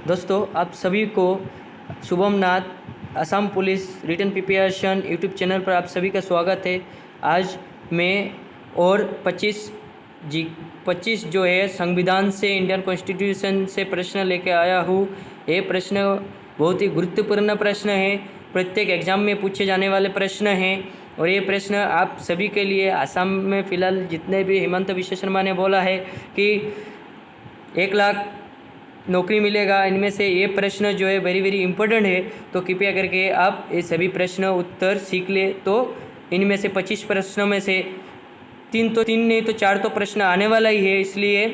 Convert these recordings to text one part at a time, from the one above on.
दोस्तों, आप सभी को Shubham Nath Assam police written preparation YouTube channel पर आप सभी का स्वागत है। आज मैं और 25 जो है संविधान से, इंडियन कॉन्स्टिट्यूशन से प्रश्न लेके आया हूँ। ये प्रश्न बहुत ही गुरुत्वपूर्ण प्रश्न है, प्रत्येक एग्जाम में पूछे जाने वाले प्रश्न हैं और ये प्रश्न आप सभी के लिए असम में फ़िलहाल जितने भी हेमंत विश्व शर्मा ने बोला है कि 1 लाख नौकरी मिलेगा, इनमें से ये प्रश्न जो है वेरी इंपॉर्टेंट है। तो कृपया करके आप ये सभी प्रश्न उत्तर सीख ले। तो इनमें से 25 प्रश्नों में से तीन नहीं तो 4 तो प्रश्न आने वाला ही है, इसलिए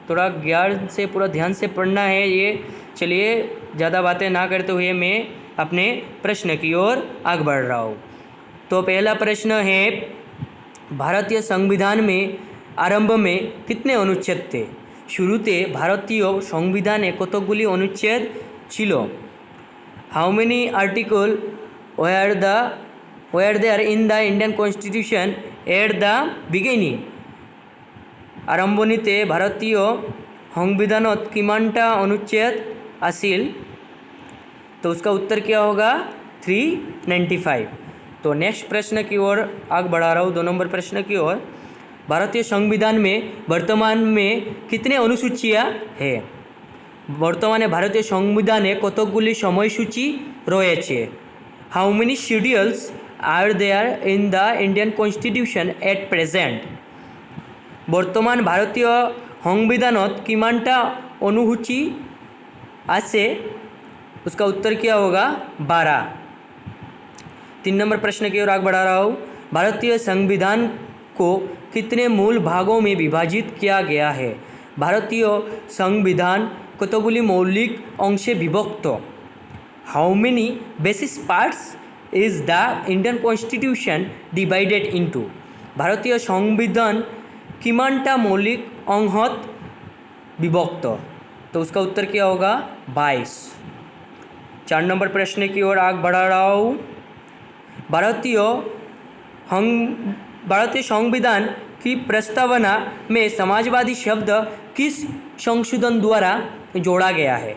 थोड़ा ज्ञान से पूरा ध्यान से पढ़ना है ये। चलिए ज़्यादा बातें ना करते हुए मैं अपने प्रश्न की ओर आगे बढ़ रहा हूँ। तो पहला प्रश्न है, भारतीय संविधान में आरंभ में कितने अनुच्छेद थे? शुरूते भारतीय संविधाने कतगुली अनुच्छेद छिलो? How many article were there in the Indian Constitution at the beginning? आरम्भणीते भारतीय संविधानत किमानटा अनुच्छेद आसिल? तो उसका उत्तर क्या होगा? 395। तो नेक्स्ट प्रश्न की ओर आगे बढ़ा रहा हूँ, 2 नंबर प्रश्न की ओर। भारतीय संविधान में वर्तमान में कितने अनुसूचियाँ हैं? बर्तमाने भारतीय संविधाने कतगुली সময়সূচি রয়েছে? How many schedules are there in the Indian constitution at present? बर्तमान भारतीय संविधानत किमानटा अनुसूची आछे? उसका उत्तर क्या होगा? 12। 3 नंबर प्रश्न की ओर आगे बढ़ा रहा हूँ। भारतीय संविधान को कितने मूल भागों में विभाजित किया गया है? भारतीय संविधान कतगुली मौलिक अंशे विभक्त? How many basis parts is the Indian constitution divided into? भारतीय संविधान किमानटा मौलिक अंशत विभक्त? तो उसका उत्तर क्या होगा? 22। 4 नंबर प्रश्न की ओर आगे बढ़ा रहा हूँ। भारतीय संविधान की प्रस्तावना में समाजवादी शब्द किस संशोधन द्वारा जोड़ा गया है?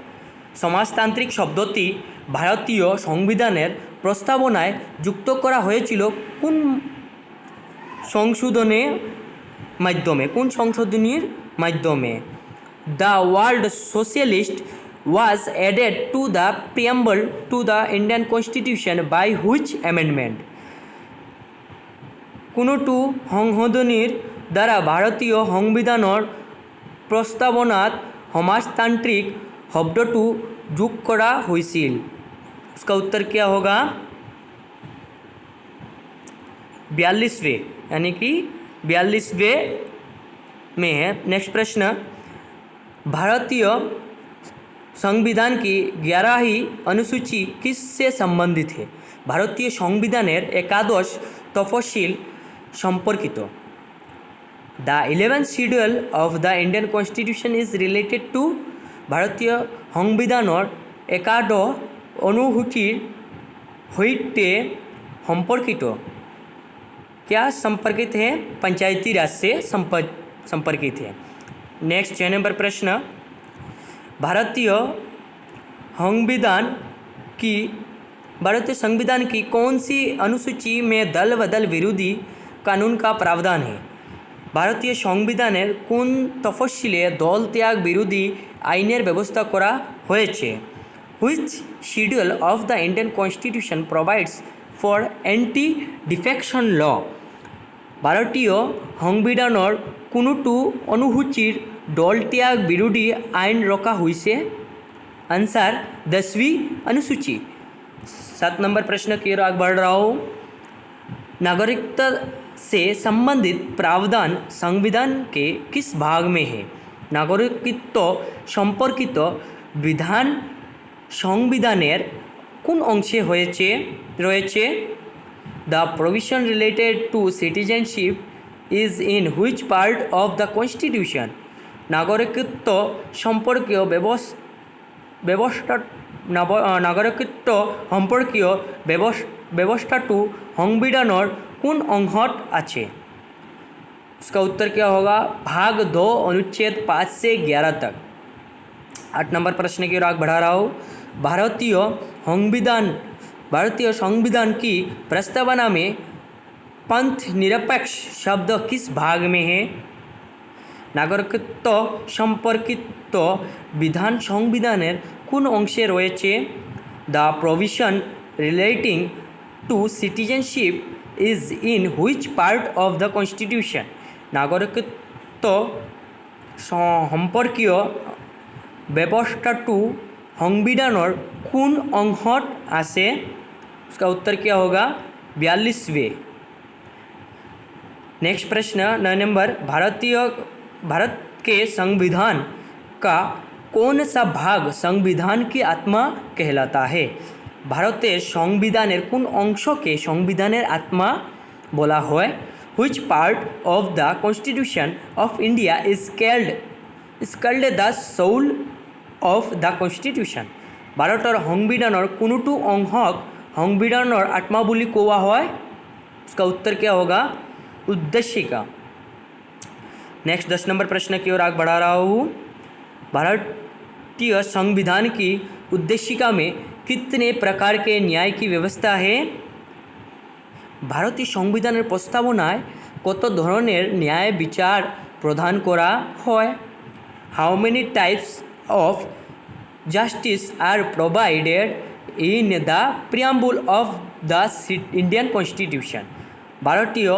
समाजतांत्रिक शब्दटी भारतीय संविधानेर प्रस्तावनाय जुक्त करा हयेछिलो कोन संशोधनेर माध्यमे? कोन संशोधनीर माध्यमे? The word socialist was added to the preamble to the Indian Constitution by which amendment? কোনটো সংশোধনীর দ্বারা ভারতীয় সংবিধানের প্রস্তাবনাত সমাজতান্ত্রিক শব্দটো যোগ करा হয়েছিল? उसका उत्तर क्या होगा? 42वें, यानी कि 42वें में है। नेक्स्ट प्रश्न, भारतीय संविधान की 11वीं अनुसूची किससे संबंधित है? भारतीय संविधानेर एकादश तफसिल सम्पर्कित? The 11th schedule of the Indian constitution is related to? भारतीय संविधानर एकादश अनुसूचीर सहित सम्पर्कित? क्या संपर्कित है? पंचायती राज से संपर्कित है। नेक्स्ट 6 नंबर प्रश्न, भारतीय संविधान की कौन सी अनुसूची में दल बदल विरोधी कानून का प्रावधान है? भारतीय संविधानेर कोन तफसिले दल त्याग विरोधी आईनेर व्यवस्था करा हयेछे? Which schedule of the Indian constitution provides for anti defection law? भारतीय संविधानर कोनोटो अनुसूचीर दल त्याग विरोधी आईन रखा हुई? आंसर 10वीं अनुसूची। 7 नंबर प्रश्न की ओर आगे बढ़ रहा हूँ। नागरिकता से संबंधित प्रावधान संविधान के किस भाग में है? नागरिकत्व सम्पर्कित विधान संविधानेर कोन अंशे रयेछे? The provision related to citizenship is in which part of the constitution? नागरिकत्व सम्पर्कीय व्यवस्थाटू संविधानर कोन अंशत आछे? उसका उत्तर क्या होगा? भाग 2 अनुच्छेद 5 से 11 तक। 8 नंबर प्रश्न की ओर आगे बढ़ा रहा हूँ। भारतीय संविधान की प्रस्तावना में पंथ निरपेक्ष शब्द किस भाग में है? नागरिकत्व সম্পর্কিত বিধান সংবিধানের কোন অংশে রয়েছে? The provision relating to citizenship is in which part of the constitution? নাগরিকত্ব সম্পর্কীয় ব্যবস্থাটো সংবিधानर कौन अंशत आसे? उसका उत्तर क्या होगा? 42वें। नेक्स्ट प्रश्न 9 नंबर, भारत के संविधान का कौन सा भाग संविधान की आत्मा कहलाता है? भारतेर संविधानेर कोन अंशके संविधानेर आत्मा बोला হয়? Which part of the Constitution of India is called the soul of the Constitution? भारतर संविधानर कोनोटो अंशक संविधानर आत्मा बुली कोवा হয়? उसका उत्तर क्या होगा? उद्देशिका। नेक्स्ट 10 नंबर प्रश्न की ओर आगे बढ़ा रहा हूँ। भारतीय संविधान की उद्देशिका में कितने प्रकार के न्याय की व्यवस्था है? भारतीय संविधानेर प्रस्तावनाय कत धरनेर न्याय विचार प्रदान करा হয়? How many types of justice are provided in the preamble of the Indian Constitution? भारतीय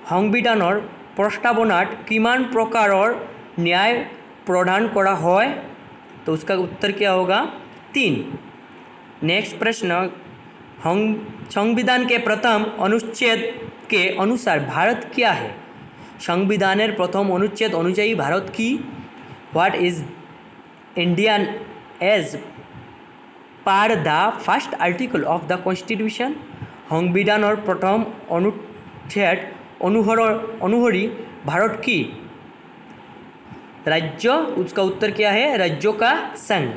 संविधानर प्रस्तावनात किमान प्रकारर न्याय प्रदान करा হয়? तो उसका उत्तर क्या होगा? 3। नेक्स्ट प्रश्न, संविधान के प्रथम अनुच्छेद के अनुसार भारत क्या है? संविधानेर प्रथम अनुच्छेद अनुयायी भारत की? What is Indian as per the first article of the constitution? संविधानर प्रथम अनुच्छेद अनुहरी भारत की राज्य? उसका उत्तर क्या है? राज्यों का संघ।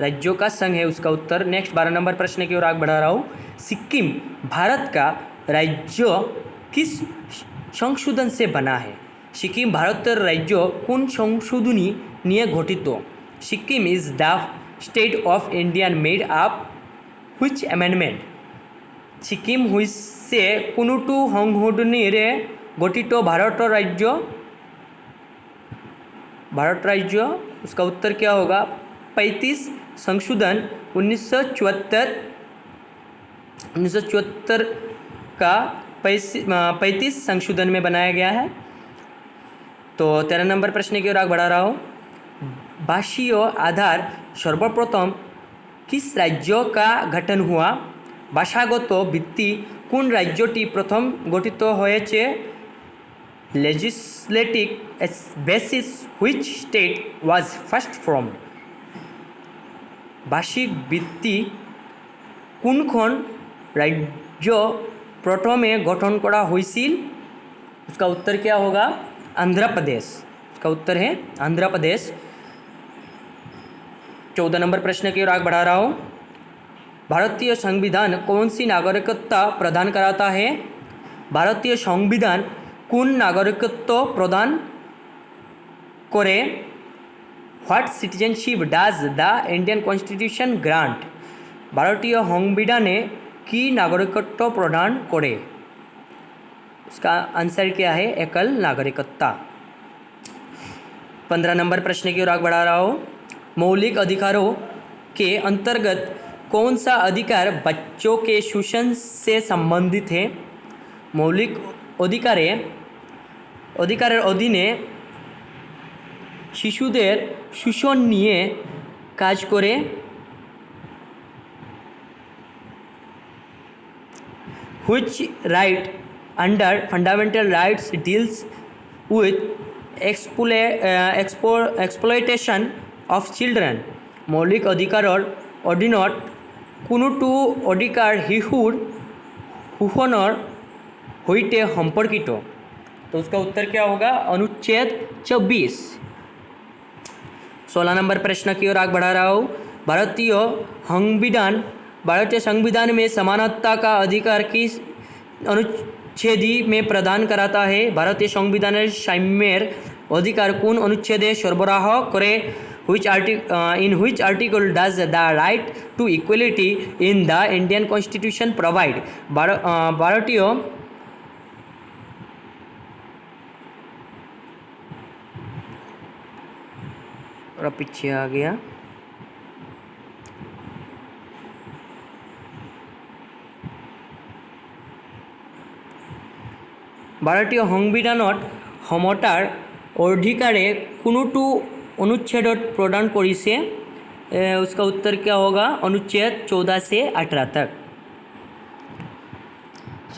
राज्यों का संघ है उसका उत्तर। नेक्स्ट 12 नंबर प्रश्न की ओर आगे बढ़ा रहा हूँ। सिक्किम भारत का राज्य किस संशोधन से बना है? सिक्किम भारतेर राज्य कौन संशोधनी निये गठित? Sikkim is the state of India made up which amendment? Sikkim हुइसे कोनोटो संशोधनीरे गठित भारत राज्य? उसका उत्तर क्या होगा? 35 संशोधन 1974 का 35 संशोधन में बनाया गया है। तो 13 नंबर प्रश्न की ओर आगे बढ़ा रहा हूँ। भाषीय आधार सर्वप्रथम किस राज्य का गठन हुआ? भाषागत भित्ति कौन राज्यटी प्रथम गठित হয়েছে? Legislative basis which state was first formed? भाषिक भित्ति কোনখন राज्य प्रथमे गठन करा হয়েছিল? उसका उत्तर क्या होगा? आंध्र प्रदेश। उसका उत्तर है आंध्र प्रदेश। 14 नंबर प्रश्न की ओर आगे बढ़ा रहा हूँ। भारतीय संविधान कौन सी नागरिकता प्रदान कराता है? भारतीय संविधान कौन नागरिकत्व प्रदान करे? What citizenship does the Indian constitution grant? भारतीय संविधाने की नागरिकत्व प्रदान करे? उसका आंसर क्या है? एकल नागरिकता। 15 नंबर प्रश्न की ओर आगे बढ़ा रहा हूँ। मौलिक अधिकारों के अंतर्गत कौन सा अधिकार बच्चों के शोषण से संबंधित है? मौलिक अधिकारेर अधीने शिशुदेर शोषण निये काज करे? Which right under fundamental rights deals with exploitation of children? मौलिक अधिकारर अधीनत कोनोटो अधिकार शिशुर शोषणर सहित सम्पर्कित? तो उसका उत्तर क्या होगा? अनुच्छेद 24। 16 नंबर प्रश्न की ओर आगे बढ़ा रहा हूँ। भारतीय संविधान में समानता का अधिकार किस अनुच्छेद में प्रदान कराता है? भारतीय संविधान साम्येर अधिकार कौन अनुच्छेदे सरबराह करे? in which article does the right to equality in the Indian Constitution provide? भारतीय और पीछे आ गया। ভাৰতীয় সংবিধানত সমতাৰ অধিকাৰে কোনোটো अनुच्छेद प्रदान करिसे? उसका उत्तर क्या होगा? अनुच्छेद 14 से 18 तक।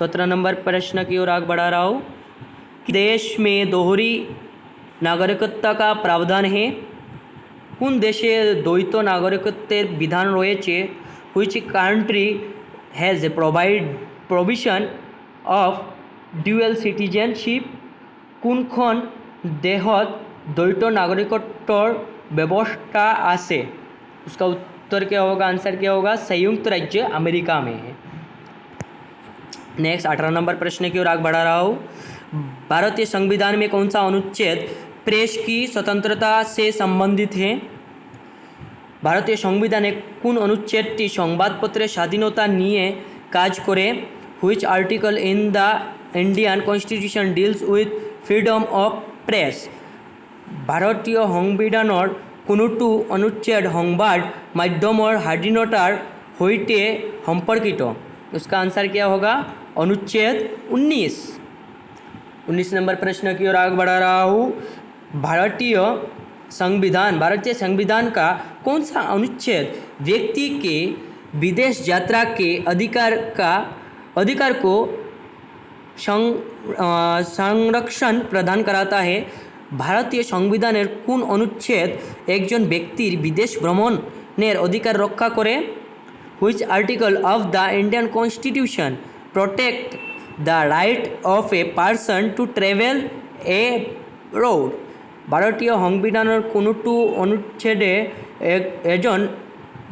17 नंबर प्रश्न की ओर आगे बढ़ा रहा हूँ। देश में दोहरी नागरिकता का प्रावधान है? কোন দেশে দ্বৈত নাগরিকত্বের বিধান রয়েছে? Which country has a provision of dual citizenship? কোনখন দেশত द्वैत नागरिकत्वर व्यवस्था आसे? उसका उत्तर क्या होगा? आंसर क्या होगा? संयुक्त राज्य अमेरिका में है। नेक्स्ट 18 नंबर प्रश्न की ओर आगे बढ़ा रहा हूँ। भारतीय संविधान में कौन सा अनुच्छेद प्रेस की स्वतंत्रता से संबंधित है? भारतीय संविधाने কোন অনুচ্ছেদটি সংবাদপত্রের স্বাধীনতা নিয়ে কাজ করে? Which article in the Indian constitution deals with freedom of press? ভারতীয় সংবিধানৰ কোনোটো অনুচ্ছেদ সংবাদ মাধ্যমৰ স্বাধীনতাৰ সৈতে সম্পৰ্কিত? उसका आंसर क्या होगा? अनुच्छेद 19 नंबर प्रश्न की ओर आगे बढ़ा रहा हूँ। भारतीय संविधान का कौन सा अनुच्छेद व्यक्ति के विदेश यात्रा के अधिकार को संरक्षण प्रदान कराता है? भारतीय संविधानेर कोन अनुच्छेद एकजन व्यक्तिर विदेश भ्रमणेर अधिकार रक्षा करे? Which article of the Indian constitution protect the right of a person to travel A road? ভারতীয় সংবিধানের কোনোটো অনুচ্ছেদে এজন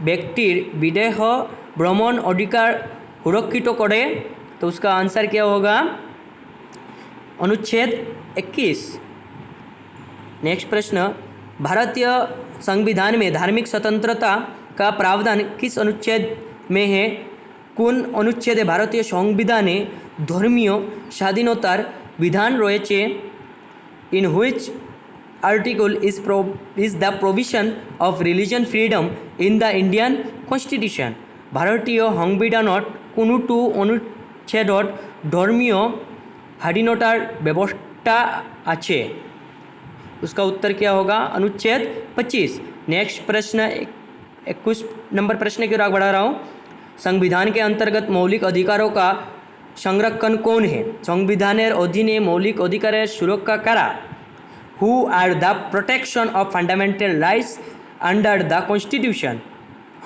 ব্যক্তির বিদেশ ভ্রমণ अधिकार सुरक्षित करे? तो उसका आंसर क्या होगा? अनुच्छेद 21। नेक्स्ट प्रश्न, भारतीय संविधान में धार्मिक स्वतंत्रता का प्रावधान किस अनुच्छेद में है? কোন অনুচ্ছেদে ভারতীয় সংবিধানে ধর্মীয় স্বাধীনতার বিধান রয়েছে? In which article is the provision of religion freedom in the Indian constitution? ভারতীয় সংবিধানত কোনোটো অনুচ্ছেদত ধর্মীয় স্বাধীনতার ব্যবস্থা আছে? उसका उत्तर क्या होगा? अनुच्छेद 25। नेक्स्ट प्रश्न 21 नंबर प्रश्न की ओर आगे बढ़ा रहा हूँ। संविधान के अंतर्गत मौलिक अधिकारों का संरक्षण कौन है? संविधानेर अधीने मौलिक अधिकारेर सुरक्षा कारा? Who are the protection of fundamental rights under the constitution?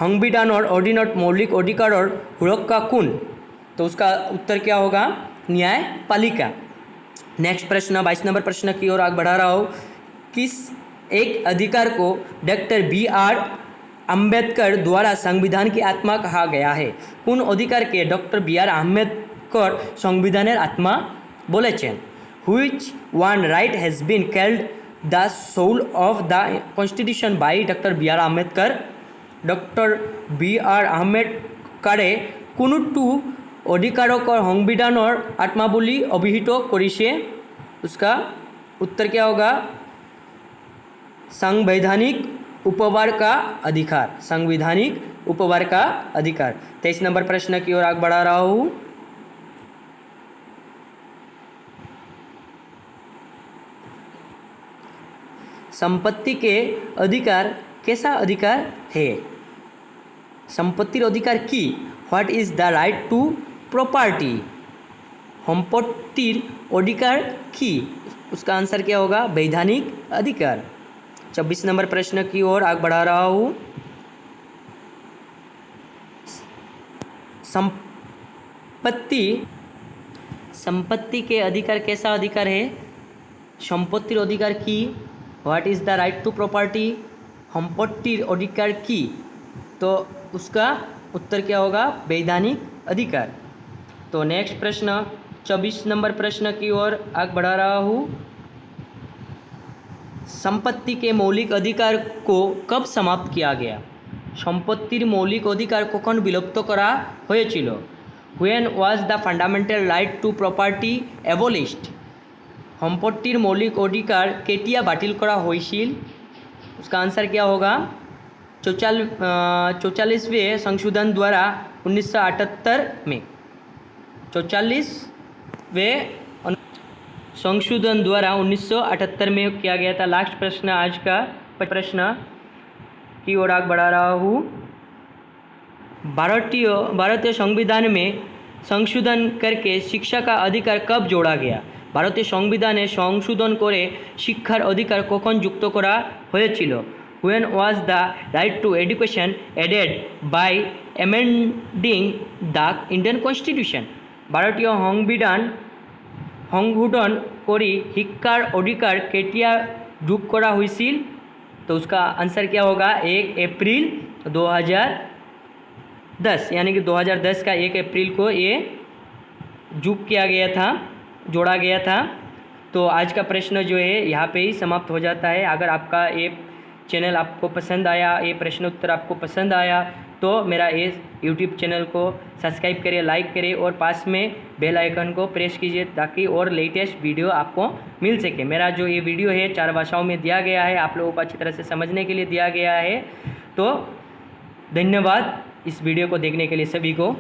संविधानर अधीनत मौलिक अधिकारों सुरक्षा कौन? तो उसका उत्तर क्या होगा? न्यायपालिका। नेक्स्ट प्रश्न 22 नंबर प्रश्न की ओर आगे बढ़ा रहा हूँ। किस एक अधिकार को डॉक्टर BR अम्बेडकर द्वारा संविधान की आत्मा कहा गया है? কোন অধিকারকে ডক্টর BR আম্বেদকর সংবিধানের আত্মা বলেছেন? Which one right has been called the soul of the constitution by doctor BR Ambedkar? Doctor BR আম্বেদকাৰে কোনোটো অধিকাৰক সংবিধানৰ আত্মা বুলি অভিহিত কৰিছে? उसका उत्तर क्या होगा? संवैधानिक उपवार का अधिकार। संवैधानिक उपवार का अधिकार। 23 नंबर प्रश्न की ओर आगे बढ़ा रहा हूँ। संपत्ति के अधिकार कैसा अधिकार है? संपत्तिर अधिकार की? What is the right to property? सम्पत्तिर अधिकार की? उसका आंसर क्या होगा? वैधानिक अधिकार। 24 नंबर प्रश्न की ओर आगे बढ़ा रहा हूँ। संपत्ति के अधिकार कैसा अधिकार है? संपत्तिर अधिकार की? What is the right to property? सम्पत्तिर अधिकार की? तो उसका उत्तर क्या होगा? वैधानिक अधिकार। तो नेक्स्ट प्रश्न 24 नंबर प्रश्न की ओर आगे बढ़ा रहा हूँ। संपत्ति के मौलिक अधिकार को कब समाप्त किया गया? सम्पत्तिर मौलिक अधिकार कखन विलुप्त करा हयेछिलो? When was the fundamental right to property abolished? सम्पत्तिर मौलिक अधिकार केटिया बातिल करा हयेछिल? उसका आंसर क्या होगा? 44वें संशोधन द्वारा 1978 में। 44वें संशोधन द्वारा 1978 में किया गया था। लास्ट प्रश्न आज का प्रश्न की ओर आगे बढ़ा रहा हूँ। भारतीय संविधान में संशोधन करके शिक्षा का अधिकार कब जोड़ा गया? भारतीय संविधाने संशोधन करे शिक्षार अधिकार कखन जुक्त करा हयेछिलो? When was the right to education added by amending the Indian Constitution? भारतीय সংশোধন करी शिक्षार अधिकार केटिया যোগ करा हुईसिल? तो उसका आंसर क्या होगा? 1 अप्रैल 2010, यानी कि 2010 का 1 अप्रैल को ये যোগ किया गया था, जोड़ा गया था। तो आज का प्रश्न जो है यहाँ पे ही समाप्त हो जाता है। अगर आपका ये चैनल आपको पसंद आया, ये प्रश्न उत्तर आपको पसंद आया, तो मेरा इस यूट्यूब चैनल को सब्सक्राइब करिए, लाइक करिए और पास में बेल आइकन को प्रेस कीजिए ताकि और लेटेस्ट वीडियो आपको मिल सके। मेरा जो ये वीडियो है 4 भाषाओं में दिया गया है, आप लोगों को अच्छी तरह से समझने के लिए दिया गया है। तो धन्यवाद इस वीडियो को देखने के लिए सभी को।